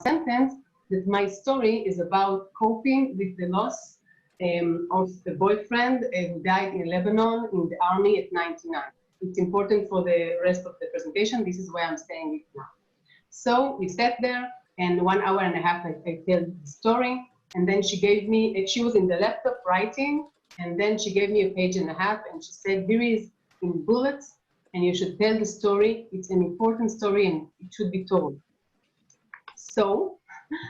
sentence that my story is about coping with the loss of a boyfriend who died in Lebanon in the army at 99. It's important for the rest of the presentation. This is why I'm saying it now. So we sat there, and 1 hour and a half I told the story, and then she gave me, she was in the laptop writing, and then she gave me a page and a half, and she said, here is in bullets, and you should tell the story. It's an important story, and it should be told. So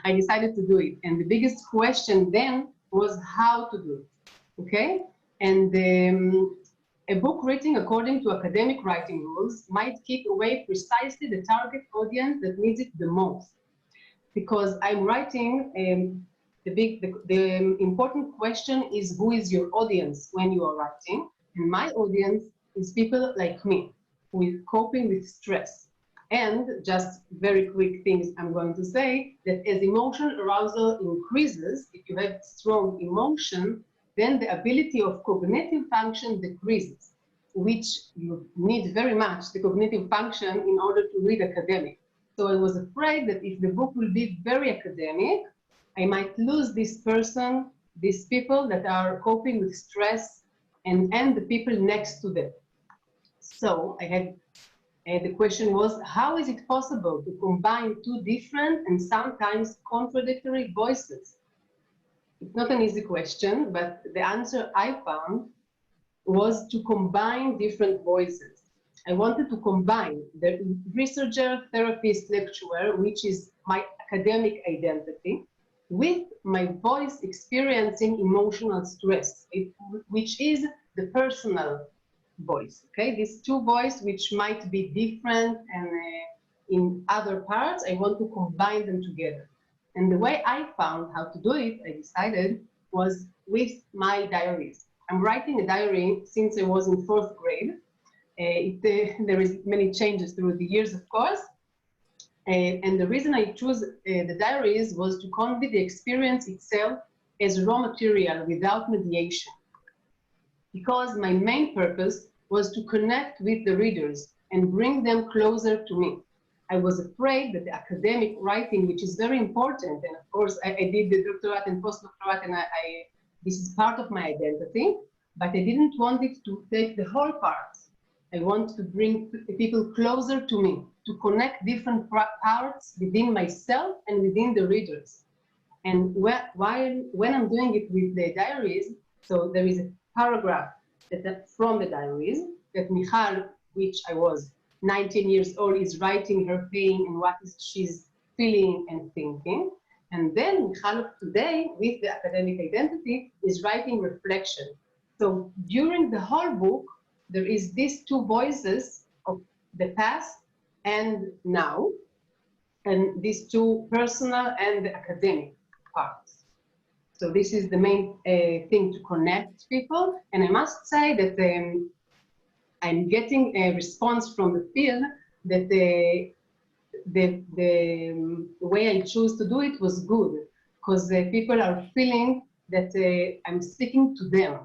I decided to do it, and the biggest question then was how to do it, okay? And a book written according to academic writing rules might keep away precisely the target audience that needs it the most. Because I'm writing, the important question is who is your audience when you are writing? And my audience is people like me, who is coping with stress. And just very quick things I'm going to say, that as emotional arousal increases, if you have strong emotion, then the ability of cognitive function decreases, which you need very much, the cognitive function, in order to read academic. So I was afraid that if the book will be very academic, I might lose this person, these people that are coping with stress, and the people next to them. So I had, the question was, how is it possible to combine two different and sometimes contradictory voices? It's not an easy question, but the answer I found was to combine different voices. I wanted to combine the researcher, therapist, lecturer, which is my academic identity, with my voice experiencing emotional stress, which is the personal voice, okay? These two voices, which might be different and in other parts, I want to combine them together. And the way I found how to do it, I decided, was with my diaries. I'm writing a diary since I was in 4th grade. There is many changes through the years, of course. And the reason I chose the diaries was to convey the experience itself as raw material without mediation. Because my main purpose was to connect with the readers and bring them closer to me. I was afraid that the academic writing, which is very important, and of course I did the doctorate and postdoctorate, and this is part of my identity, but I didn't want it to take the whole part. I want to bring people closer to me, to connect different parts within myself and within the readers. And when I'm doing it with the diaries, so there is a paragraph from the diaries that Michal, which I was 19 years old, is writing her pain and what she's feeling and thinking. And then Michal of today, with the academic identity, is writing reflection. So during the whole book, there is these two voices of the past and now, and these two personal and the academic parts. So this is the main thing to connect people. And I must say that I'm getting a response from the field that the way I chose to do it was good, because people are feeling that I'm speaking to them.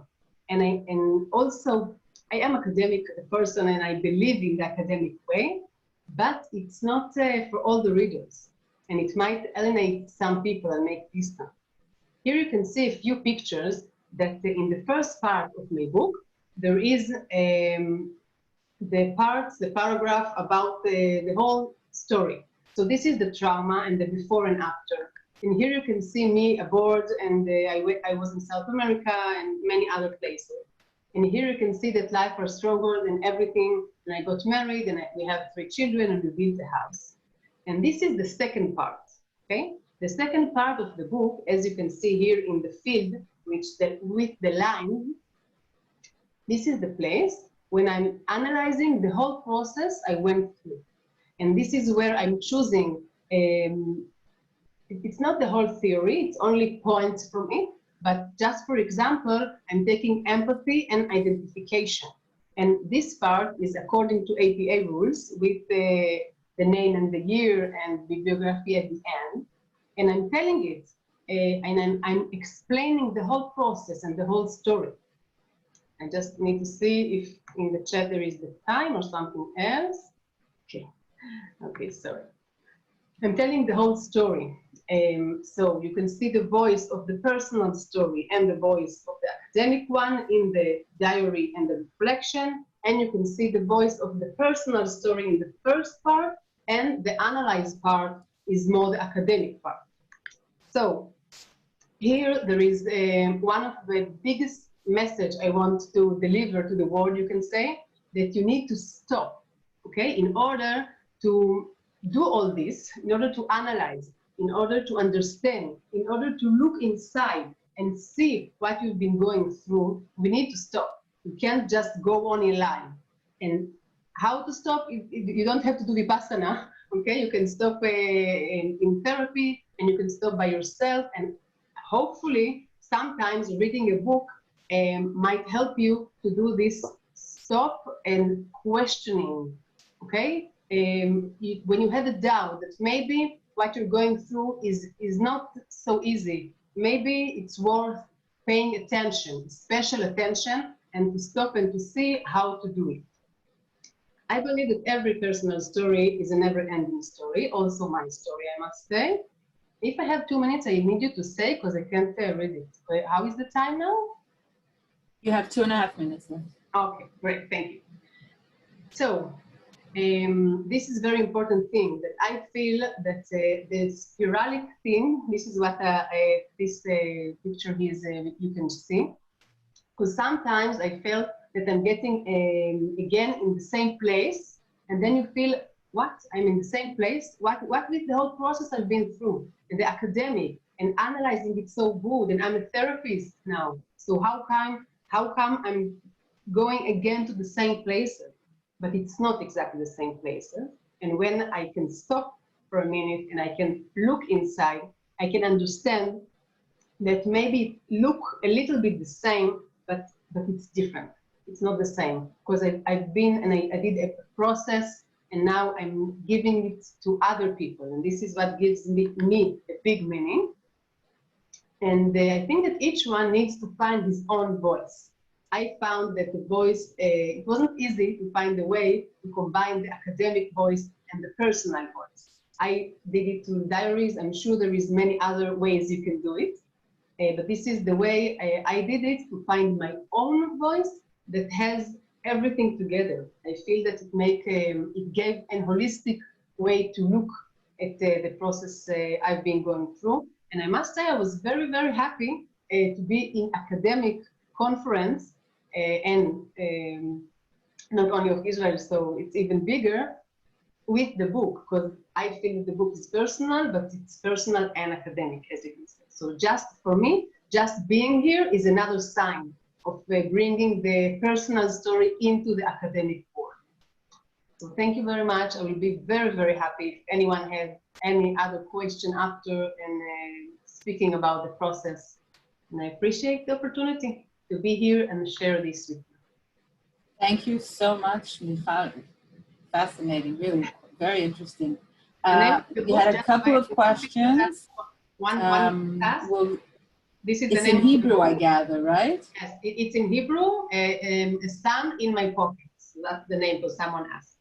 And also, I am academic person and I believe in the academic way, but it's not for all the readers. And it might alienate some people and make distance. Here you can see a few pictures that in the first part of my book, there is the paragraph about the whole story. So this is the trauma and the before and after. And here you can see me aboard, and I was in South America and many other places. And here you can see that life was stronger than everything. And I got married, and we have 3 children, and we built a house. And this is the second part, okay? The second part of the book, as you can see here in the field, with the line, this is the place when I'm analyzing the whole process I went through. And this is where I'm choosing, it's not the whole theory, it's only points from it, but just for example, I'm taking empathy and identification. And this part is according to APA rules with the name and the year and bibliography at the end. And I'm telling it, and I'm explaining the whole process and the whole story. I just need to see if in the chat there is the time or something else. Okay, sorry. I'm telling the whole story. So you can see the voice of the personal story and the voice of the academic one in the diary and the reflection, and you can see the voice of the personal story in the first part, and the analyzed part is more the academic part. So here there is one of the biggest message I want to deliver to the world, you can say, that you need to stop, okay, in order to do all this, in order to analyze, in order to understand, in order to look inside and see what you've been going through. We need to stop. You can't just go on in line. And how to stop? You don't have to do Vipassana, okay? You can stop in therapy, and you can stop by yourself, and hopefully sometimes reading a book might help you to do this stop and questioning, okay? When you have a doubt that maybe what you're going through is not so easy, maybe it's worth paying attention, special attention, and to stop and to see how to do it. I believe that every personal story is a never-ending story, also my story, I must say. If I have 2 minutes, I need you to say, because I can't read it. How is the time now? You have 2.5 minutes left. Okay, great, thank you. So, this is a very important thing that I feel that the spiralic thing, this is what this picture here you can see, because sometimes I felt that I'm getting again in the same place, and then you feel, what? I'm in the same place? What with the whole process I've been through, and the academic, and analyzing it so good, and I'm a therapist now, so how come I'm going again to the same places? But it's not exactly the same places. And when I can stop for a minute and I can look inside, I can understand that maybe it look a little bit the same, but it's different. It's not the same, because I've been and I did a process, and now I'm giving it to other people. And this is what gives me a big meaning. And I think that each one needs to find his own voice. I found that the voice, it wasn't easy to find a way to combine the academic voice and the personal voice. I did it through diaries. I'm sure there is many other ways you can do it. But this is the way I did it, to find my own voice that has everything together. I feel that it gave a holistic way to look at the process I've been going through. And I must say I was very, very happy to be in academic conference and not only of Israel, so it's even bigger, with the book, because I feel the book is personal, but it's personal and academic, as you can say. So just for me, just being here is another sign of bringing the personal story into the academic world. So thank you very much. I will be very, very happy if anyone has any other question after and speaking about the process. And I appreciate the opportunity to be here and share this with you. Thank you so much, Michal. Fascinating, really, very interesting. We had a couple of questions. This is it's in Hebrew, I gather, right? Yes, it's in Hebrew. A sun in my pockets. That's the name, because someone asked.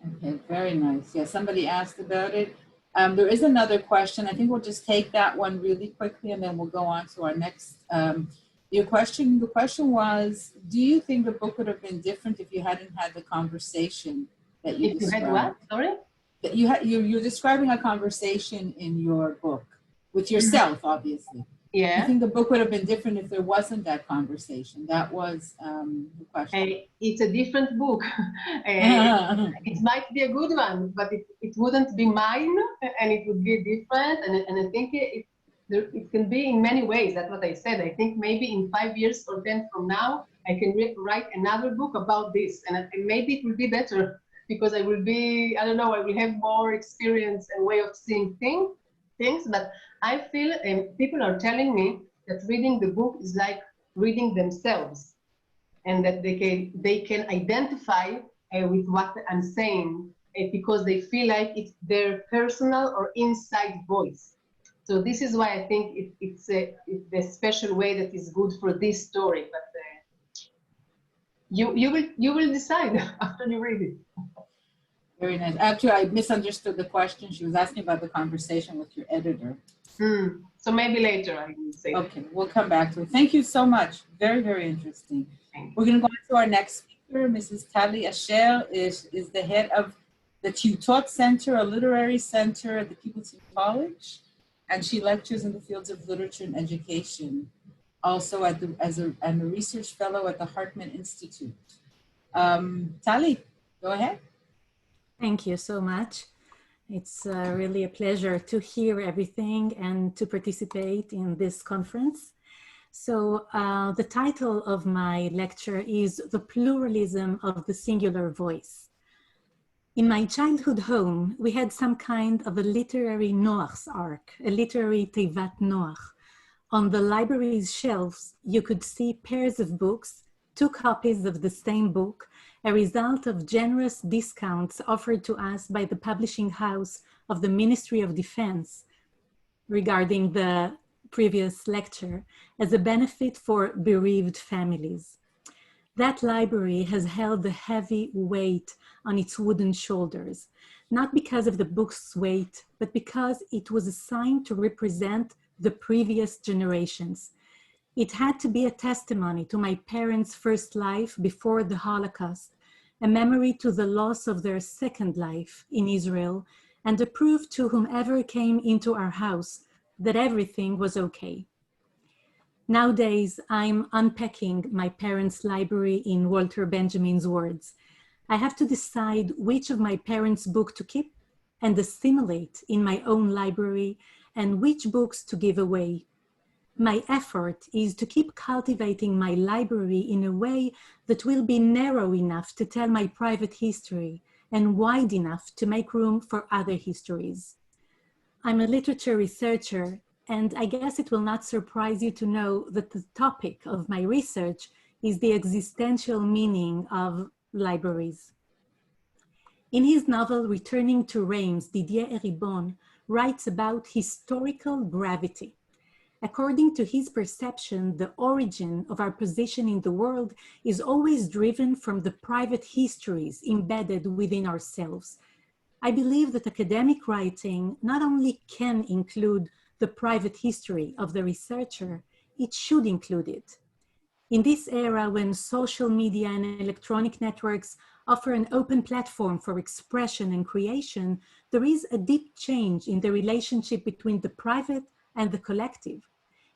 Okay, very nice. Yeah, somebody asked about it. There is another question. I think we'll just take that one really quickly, and then we'll go on to our next. The question was, do you think the book would have been different if you hadn't had the conversation that you described? You had what? Sorry? That you're describing a conversation in your book with yourself, obviously. Yeah. Do you think the book would have been different if there wasn't that conversation? That was the question. It's a different book. It might be a good one, but it wouldn't be mine, and it would be different. And I think it can be in many ways. That's what I said. I think maybe in 5 years or 10 from now, I can write another book about this, and maybe it will be better, because I will be, I don't know, I will have more experience and way of seeing things. But I feel, and people are telling me that reading the book is like reading themselves, and that they can identify with what I'm saying, because they feel like it's their personal or inside voice. So this is why I think it's the special way that is good for this story. But you will decide after you read it. Very nice. Actually, I misunderstood the question. She was asking about the conversation with your editor. So maybe later I will say. Okay, we'll come back to it. Thank you so much. Very, very interesting. Thank We're going to go on to our next speaker. Mrs. Tali Asher is the head of the Tutot Center, a literary center at the Kibbutzim College, and she lectures in the fields of literature and education. Also as a research fellow at the Hartman Institute. Tali, go ahead. Thank you so much. It's really a pleasure to hear everything and to participate in this conference. So the title of my lecture is The Pluralism of the Singular Voice. In my childhood home, we had some kind of a literary Noach's Ark, a literary Tevat Noach. On the library's shelves, you could see pairs of books, 2 copies of the same book, a result of generous discounts offered to us by the publishing house of the Ministry of Defense regarding the previous lecture as a benefit for bereaved families. That library has held the heavy weight on its wooden shoulders, not because of the book's weight, but because it was assigned to represent the previous generations. It had to be a testimony to my parents' first life before the Holocaust, a memory to the loss of their second life in Israel, and a proof to whomever came into our house that everything was okay. Nowadays, I'm unpacking my parents' library in Walter Benjamin's words. I have to decide which of my parents' books to keep and assimilate in my own library and which books to give away. My effort is to keep cultivating my library in a way that will be narrow enough to tell my private history and wide enough to make room for other histories. I'm a literature researcher, and I guess it will not surprise you to know that the topic of my research is the existential meaning of libraries. In his novel, Returning to Reims, Didier Eribon writes about historical gravity. According to his perception, the origin of our position in the world is always driven from the private histories embedded within ourselves. I believe that academic writing not only can include the private history of the researcher, it should include it. In this era when social media and electronic networks offer an open platform for expression and creation, there is a deep change in the relationship between the private and the collective.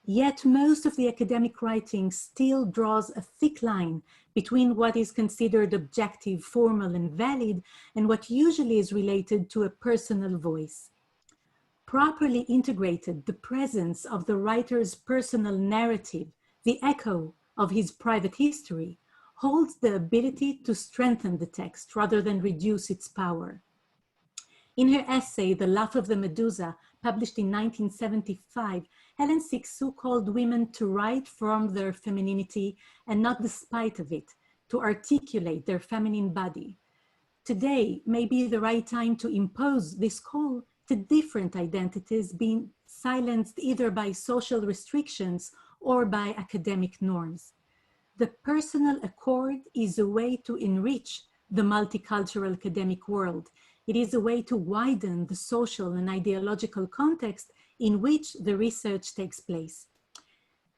Yet most of the academic writing still draws a thick line between what is considered objective, formal, and valid, and what usually is related to a personal voice. Properly integrated, the presence of the writer's personal narrative, the echo of his private history, holds the ability to strengthen the text rather than reduce its power. In her essay, The Laugh of the Medusa, published in 1975, Helen Sixou called women to write from their femininity and not the spite of it, to articulate their feminine body. Today may be the right time to impose this call to different identities being silenced either by social restrictions or by academic norms. The personal accord is a way to enrich the multicultural academic world. It is a way to widen the social and ideological context in which the research takes place.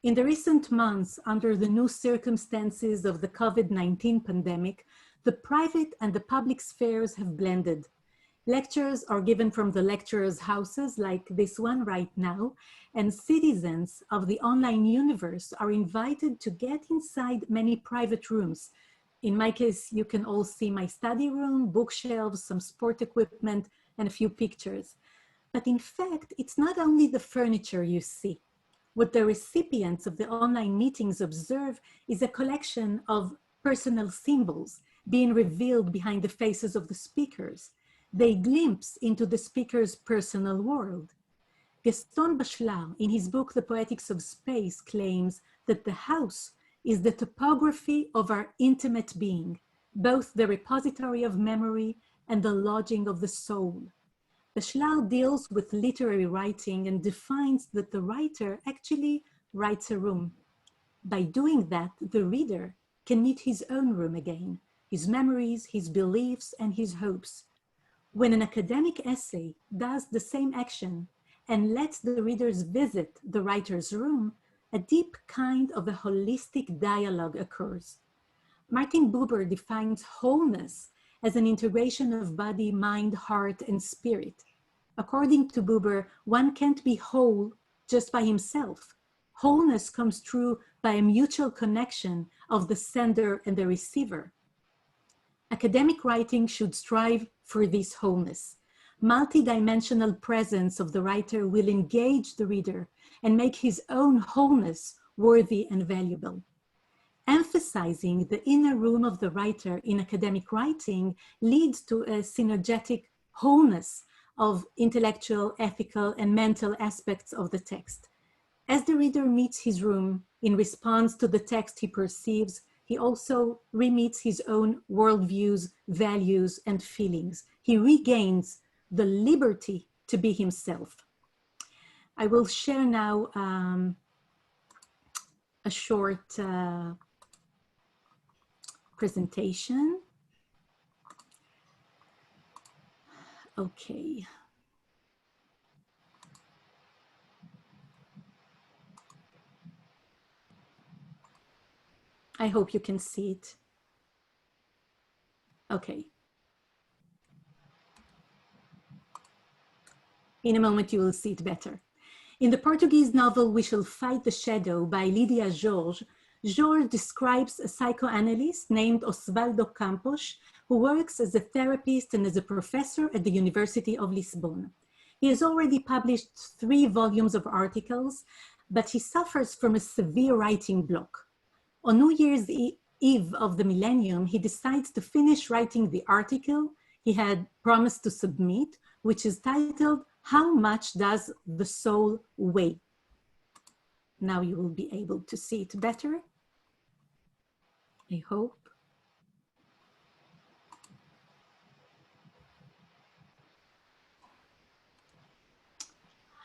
In the recent months, under the new circumstances of the COVID-19 pandemic, the private and the public spheres have blended. Lectures are given from the lecturers' houses like this one right now, and citizens of the online universe are invited to get inside many private rooms. In my case, you can all see my study room, bookshelves, some sport equipment, and a few pictures. But in fact, it's not only the furniture you see. What the recipients of the online meetings observe is a collection of personal symbols being revealed behind the faces of the speakers. They glimpse into the speaker's personal world. Gaston Bachelard, in his book, The Poetics of Space, claims that the house is the topography of our intimate being, both the repository of memory and the lodging of the soul. Bachelard deals with literary writing and defines that the writer actually writes a room. By doing that, the reader can meet his own room again, his memories, his beliefs, and his hopes. When an academic essay does the same action and lets the readers visit the writer's room, a deep kind of a holistic dialogue occurs. Martin Buber defines wholeness as an integration of body, mind, heart, and spirit. According to Buber, one can't be whole just by himself. Wholeness comes through by a mutual connection of the sender and the receiver. Academic writing should strive for this wholeness. Multi-dimensional presence of the writer will engage the reader and make his own wholeness worthy and valuable. Emphasizing the inner room of the writer in academic writing leads to a synergetic wholeness of intellectual, ethical, and mental aspects of the text. As the reader meets his room in response to the text he perceives, he also re-meets his own worldviews, values, and feelings. He regains the liberty to be himself. I will share now a short presentation. Okay. I hope you can see it. Okay. In a moment, you will see it better. In the Portuguese novel, We Shall Fight the Shadow by Lydia Jorge, Jorge describes a psychoanalyst named Osvaldo Campos, who works as a therapist and as a professor at the University of Lisbon. He has already published 3 volumes of articles, but he suffers from a severe writing block. On New Year's Eve of the millennium, he decides to finish writing the article he had promised to submit, which is titled, How Much Does the Soul Weigh? Now you will be able to see it better, I hope.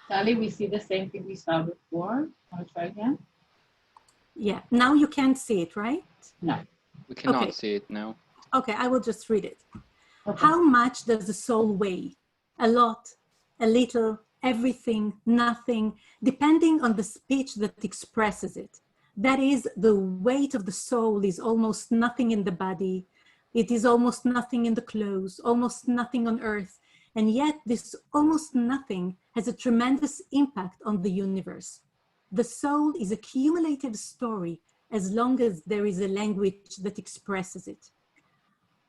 Sally, we see the same thing we saw before. Want to try again? Yeah, now you can't see it, right? No. We cannot Okay. see it now. Okay, I will just read it. Okay. How much does the soul weigh? A lot, a little, everything, nothing, depending on the speech that expresses it. That is, the weight of the soul is almost nothing in the body. It is almost nothing in the clothes, almost nothing on earth. And yet this almost nothing has a tremendous impact on the universe. The soul is a cumulative story as long as there is a language that expresses it.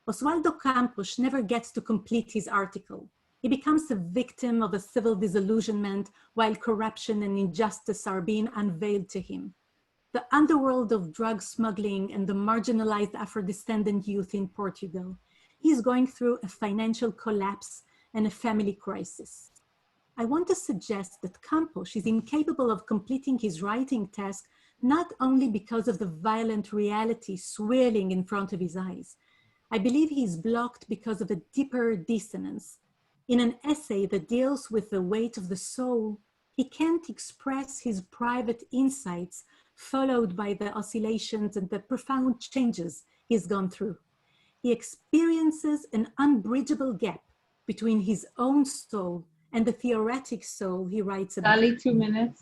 Osvaldo Campos never gets to complete his article. He becomes a victim of a civil disillusionment while corruption and injustice are being unveiled to him. The underworld of drug smuggling and the marginalized Afro-descendant youth in Portugal. He is going through a financial collapse and a family crisis. I want to suggest that Campos is incapable of completing his writing task not only because of the violent reality swirling in front of his eyes. I believe he is blocked because of a deeper dissonance. In an essay that deals with the weight of the soul, he can't express his private insights followed by the oscillations and the profound changes he's gone through. He experiences an unbridgeable gap between his own soul and the theoretic soul he writes about. Sally, 2 minutes.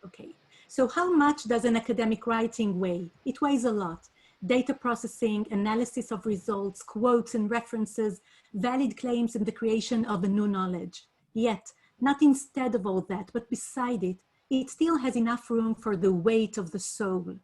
Okay, so how much does an academic writing weigh? It weighs a lot. Data processing, analysis of results, quotes and references, valid claims and the creation of a new knowledge. Yet, not instead of all that, but beside it, it still has enough room for the weight of the soul.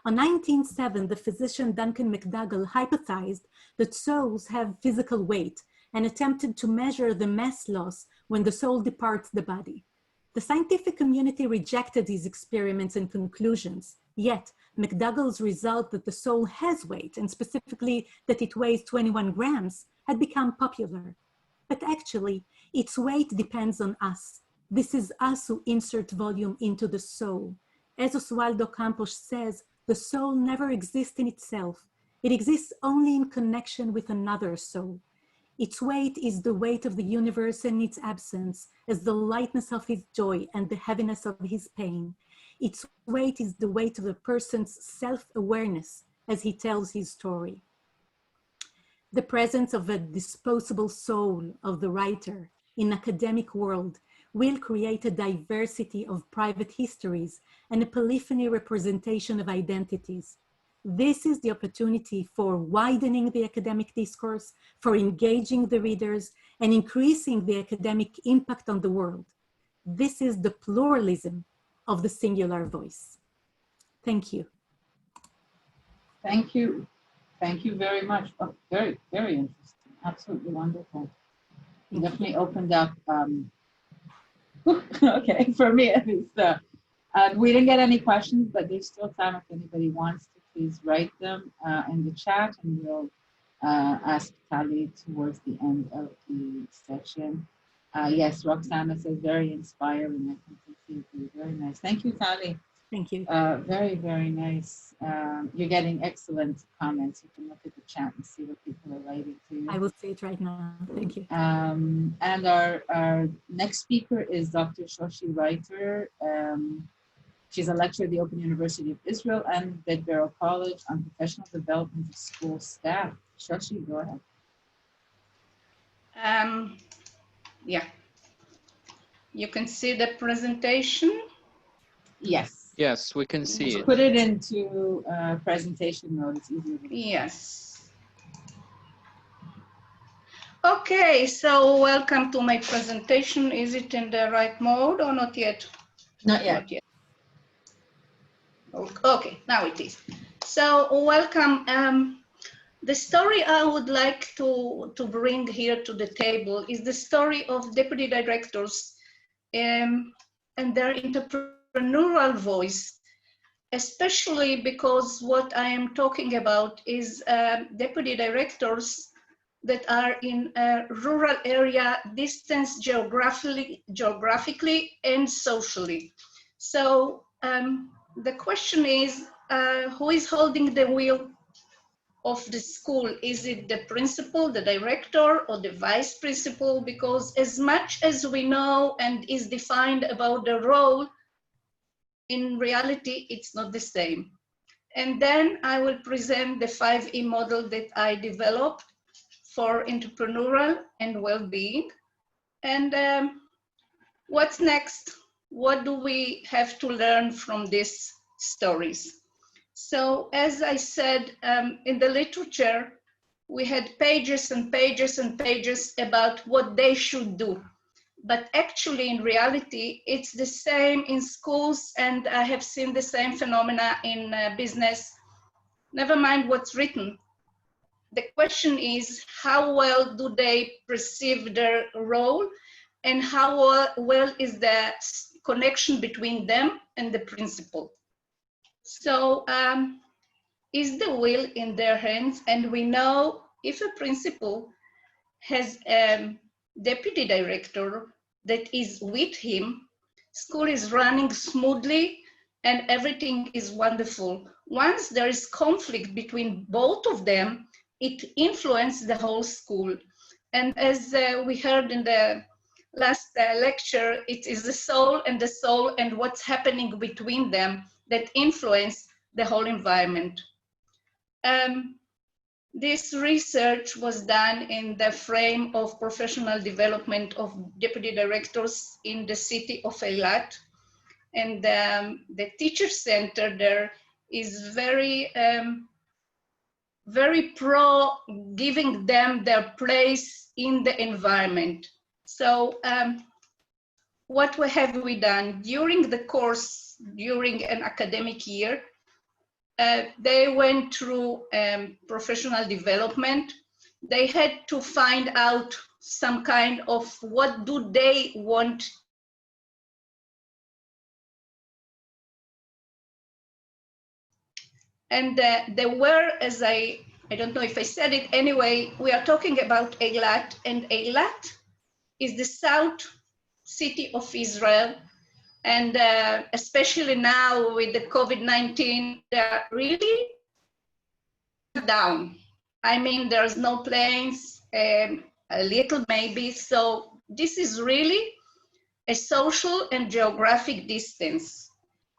On 1907, the physician Duncan McDougall hypothesized that souls have physical weight and attempted to measure the mass loss when the soul departs the body. The scientific community rejected these experiments and conclusions, yet McDougall's result that the soul has weight, and specifically that it weighs 21 grams, had become popular. But actually, its weight depends on us. This is us who insert volume into the soul. As Osvaldo Campos says, the soul never exists in itself. It exists only in connection with another soul. Its weight is the weight of the universe and its absence, as the lightness of his joy and the heaviness of his pain. Its weight is the weight of a person's self-awareness as he tells his story. The presence of a disposable soul of the writer in academic world will create a diversity of private histories and a polyphony representation of identities. This is the opportunity for widening the academic discourse, for engaging the readers, and increasing the academic impact on the world. This is the pluralism of the singular voice. Thank you. Thank you. Thank you very much. Oh, very, very interesting. Absolutely wonderful. You definitely opened up, okay, for me at least. We didn't get any questions, but there's still time if anybody wants to, please write them in the chat, and we'll ask Tali towards the end of the session. Yes, Roxana says very inspiring. I completely agree. Very nice. Thank you, Tali. Thank you. Very, very nice. You're getting excellent comments. You can look at the chat and see what people are writing to you. I will say it right now. Thank you. And our next speaker is Dr. Shoshi Reiter. She's a lecturer at the Open University of Israel and Bet Barrel College on professional development of school staff. Shoshi, go ahead. Yeah. You can see the presentation? Yes. Yes, we can see it. Put it into presentation mode. It's easier. Yes. Okay, so welcome to my presentation. Is it in the right mode or not yet? Not yet. Not yet. Okay, now it is. So welcome. The story I would like to bring here to the table is the story of deputy directors and their entrepreneurial voice, especially because what I am talking about is deputy directors that are in a rural area, distanced geographically and socially. So the question is, who is holding the wheel of the school? Is it the principal, the director, or the vice principal? Because as much as we know and is defined about the role, in reality, it's not the same. And then I will present the 5E model that I developed for entrepreneurial and well-being. And what's next? What do we have to learn from these stories? So as I said, in the literature, we had pages and pages and pages about what they should do. But actually, in reality, it's the same in schools, and I have seen the same phenomena in business. Never mind what's written. The question is, how well do they perceive their role, and how well is the connection between them and the principal? So is the will in their hands? And we know if a principal has a deputy director that is with him, school is running smoothly and everything is wonderful. Once there is conflict between both of them, it influences the whole school. And as we heard in the last lecture, it is the soul and what's happening between them that influence the whole environment. This research was done in the frame of professional development of deputy directors in the city of Eilat. And the teacher center there is very, very pro giving them their place in the environment. So what have we done? During the course, during an academic year, they went through professional development. They had to find out some kind of what do they want. And there were, as I don't know if I said it anyway, we are talking about Eilat, and Eilat is the south city of Israel. And especially now with the COVID-19, they're really down. I mean, there's no planes, a little maybe. So this is really a social and geographic distance.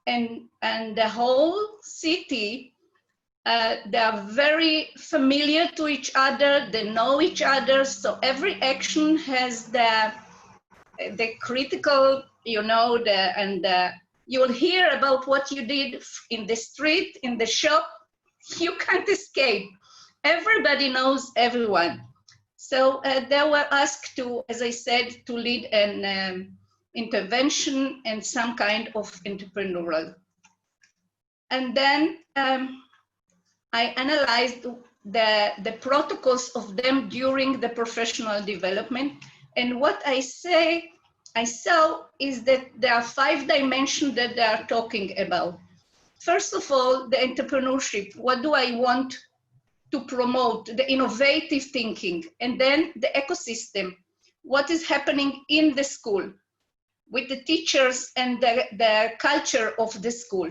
And the whole city They are very familiar to each other, they know each other, so every action has the critical, you know, you will hear about what you did in the street, in the shop, you can't escape. Everybody knows everyone. So they were asked to, as I said, to lead an intervention and some kind of entrepreneurial. And then I analyzed the protocols of them during the professional development. And what I saw is that there are 5 dimensions that they are talking about. First of all, the entrepreneurship. What do I want to promote? The innovative thinking. And then the ecosystem. What is happening in the school with the teachers and the culture of the school.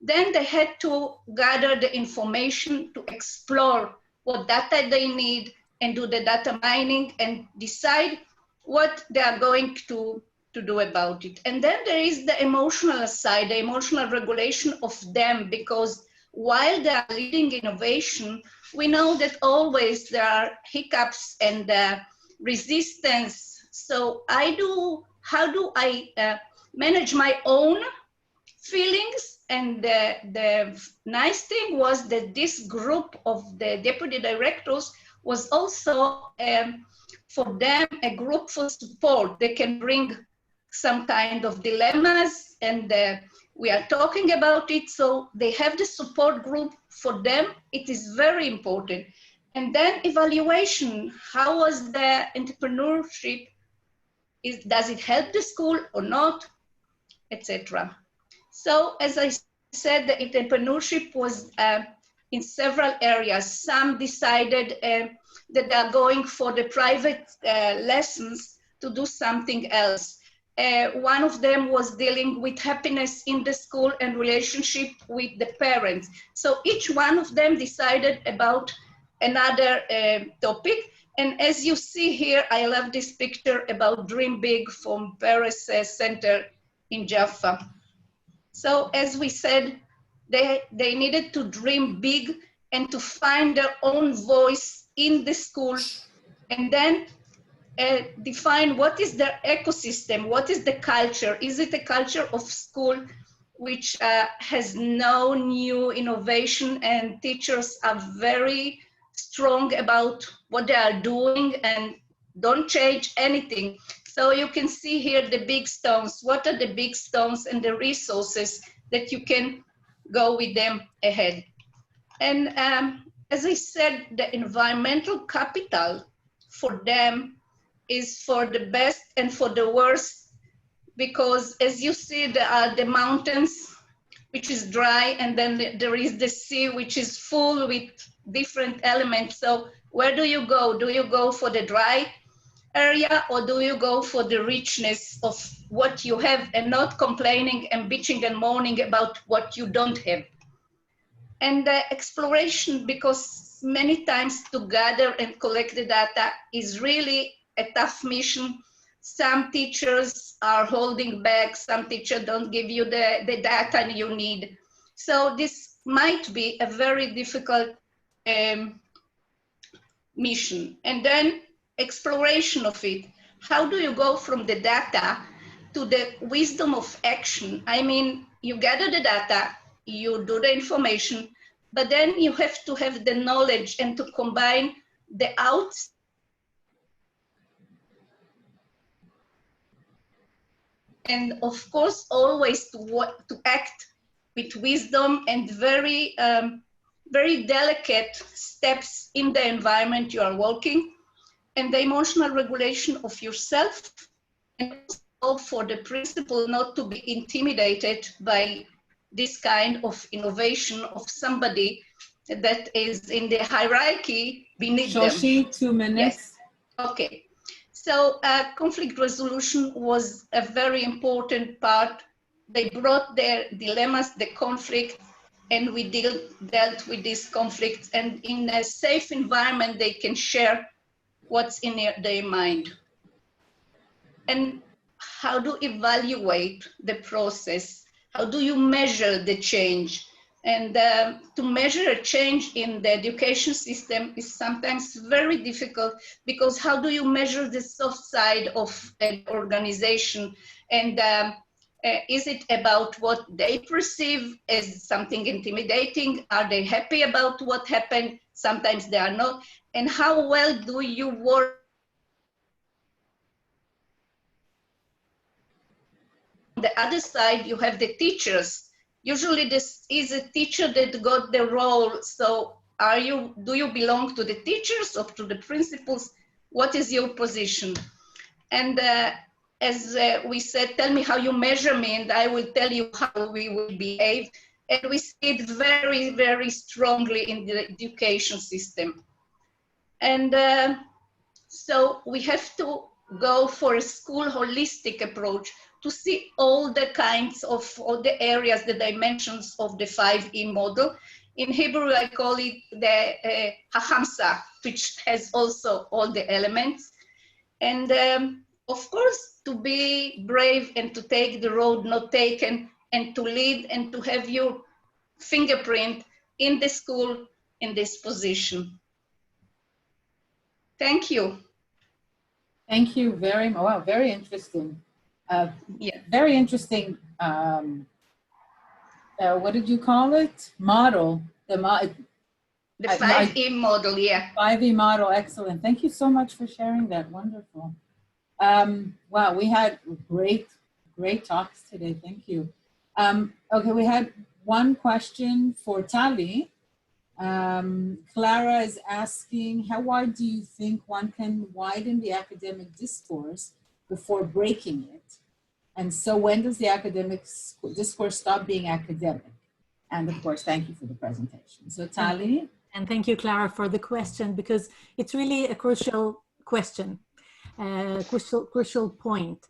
Then they had to gather the information to explore what data they need and do the data mining and decide what they are going to do about it. And then there is the emotional side, the emotional regulation of them, because while they are leading innovation, we know that always there are hiccups and resistance. So how do I manage my own feelings? And the nice thing was that this group of the deputy directors was also for them a group for support. They can bring some kind of dilemmas and we are talking about it. So they have the support group for them. It is very important. And then evaluation, how was the entrepreneurship? Does it help the school or not, etc. So as I said, the entrepreneurship was in several areas. Some decided that they are going for the private lessons to do something else. One of them was dealing with happiness in the school and relationship with the parents. So each one of them decided about another topic. And as you see here, I love this picture about Dream Big from Paris Center in Jaffa. So as we said, they needed to dream big and to find their own voice in the school, and then define what is their ecosystem, what is the culture. Is it a culture of school which has no new innovation and teachers are very strong about what they are doing and don't change anything? So you can see here the big stones. What are the big stones and the resources that you can go with them ahead? And as I said, the environmental capital for them is for the best and for the worst, because as you see, there are the mountains, which is dry, and then there is the sea, which is full with different elements. So where do you go? Do you go for the dry area, or do you go for the richness of what you have and not complaining and bitching and moaning about what you don't have? And the exploration, because many times to gather and collect the data is really a tough mission. Some teachers are holding back, some teachers don't give you the data you need. So this might be a very difficult mission. And then exploration of it. How do you go from the data to the wisdom of action? I mean, you gather the data, you do the information, but then you have to have the knowledge and to combine the outs and of course always to act with wisdom and very very delicate steps in the environment you are working, and the emotional regulation of yourself, and also for the principle not to be intimidated by this kind of innovation of somebody that is in the hierarchy beneath them. Shoshi, 2 minutes. Yes. Okay. So conflict resolution was a very important part. They brought their dilemmas, the conflict, and we dealt with these conflicts. And in a safe environment, they can share what's in their mind. And how to evaluate the process? How do you measure the change? And to measure a change in the education system is sometimes very difficult, because how do you measure the soft side of an organization? And is it about what they perceive as something intimidating? Are they happy about what happened? Sometimes they are not. And how well do you work? On the other side, you have the teachers. Usually this is a teacher that got the role. So do you belong to the teachers or to the principals? What is your position? And as we said, tell me how you measure me and I will tell you how we will behave. And we see it very, very strongly in the education system. And so we have to go for a school holistic approach to see all the kinds of, all the areas, the dimensions of the 5E model. In Hebrew, I call it the Hahamsa, which has also all the elements. And of course, to be brave and to take the road not taken, and to lead and to have your fingerprint in the school in this position. Thank you. Thank you very much. Wow, very interesting. Yeah. Very interesting. What did you call it? Model. The 5E model, yeah. 5E model, excellent. Thank you so much for sharing that. Wonderful. Wow, we had great talks today. Thank you. Okay, we had one question for Tali. Clara is asking, how wide do you think one can widen the academic discourse before breaking it? And so when does the academic discourse stop being academic? And of course, thank you for the presentation. So Tali. And thank you, Clara, for the question, because it's really a crucial question, crucial point.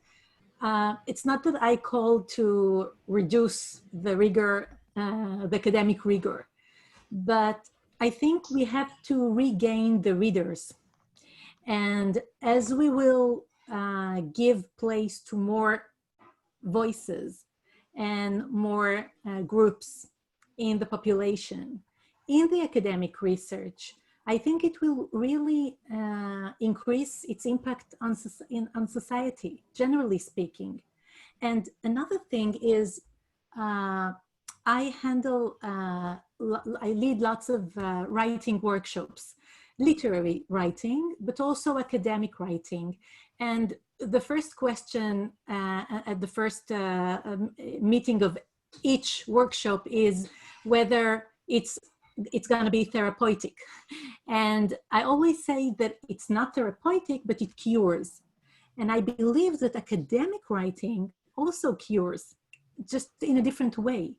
It's not that I call to reduce the rigor, the academic rigor, but I think we have to regain the readers. And as we will give place to more voices and more groups in the population, in the academic research, I think it will really increase its impact on society, generally speaking. And another thing is, I lead lots of writing workshops, literary writing, but also academic writing. And the first question at the first meeting of each workshop is whether it's going to be therapeutic. And I always say that it's not therapeutic, but it cures. And I believe that academic writing also cures, just in a different way.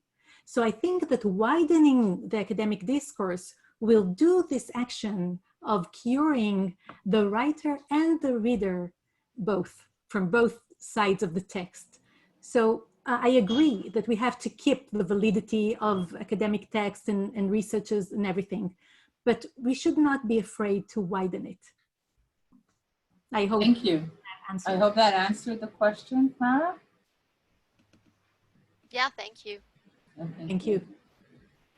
So I think that widening the academic discourse will do this action of curing the writer and the reader both, from both sides of the text. So I agree that we have to keep the validity of academic texts and researches and everything, but we should not be afraid to widen it. I hope. Thank you. I hope that answered the question, Clara. Yeah, thank you. Okay, thank you.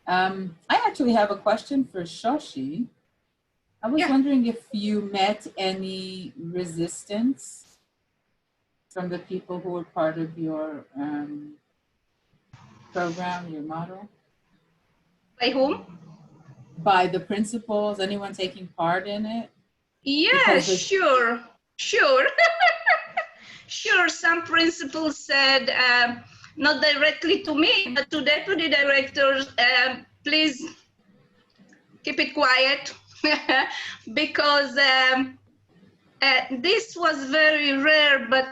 I actually have a question for Shoshi. I was wondering if you met any resistance from the people who were part of your program, your model? By whom? By the principals, anyone taking part in it? Yeah, sure. Sure, some principals said, not directly to me, but to deputy directors, please keep it quiet, because this was very rare, but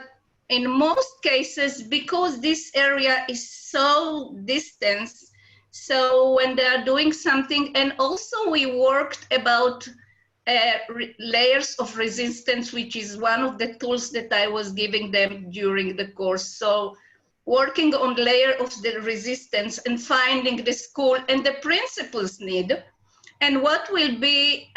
in most cases, because this area is so distant, so when they are doing something, and also we worked about layers of resistance, which is one of the tools that I was giving them during the course. So working on layer of the resistance and finding the school and the principal's need, and what will be,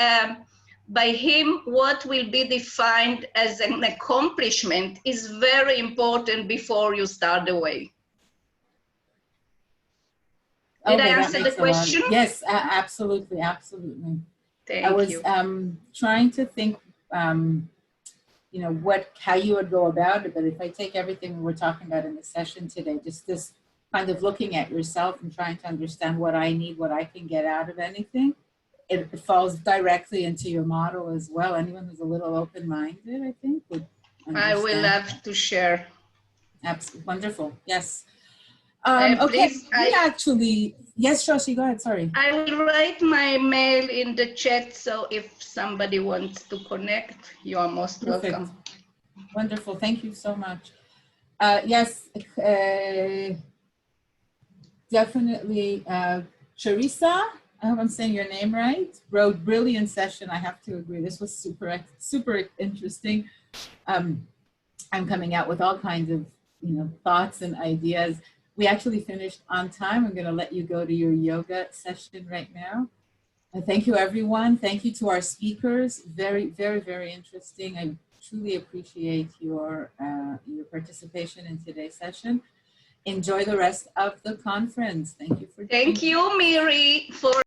by him, what will be defined as an accomplishment is very important before you start the way. Did I Okay, that answer the makes a lot. question? Yes, absolutely, absolutely. I Thank was you. trying to think, you know, how you would go about it, but if I take everything we're talking about in the session today, just this kind of looking at yourself and trying to understand what I need, what I can get out of anything, it falls directly into your model as well. Anyone who's a little open-minded, I think, would understand. I will have to share. Absolutely. Wonderful. Yes. Okay. Please, Yes, Shoshi, go ahead. Sorry. I will write my mail in the chat, so if somebody wants to connect, you are most Perfect. welcome. Wonderful. Thank you so much. Yes, definitely. Charissa, I hope I'm saying your name right. Brilliant session. I have to agree. This was super interesting. I'm coming out with all kinds of, you know, thoughts and ideas. We actually finished on time. I'm going to let you go to your yoga session right now. Thank you, everyone. Thank you to our speakers. Very, very, very interesting. I truly appreciate your participation in today's session. Enjoy the rest of the conference. Thank you for joining. Thank you, Miri, for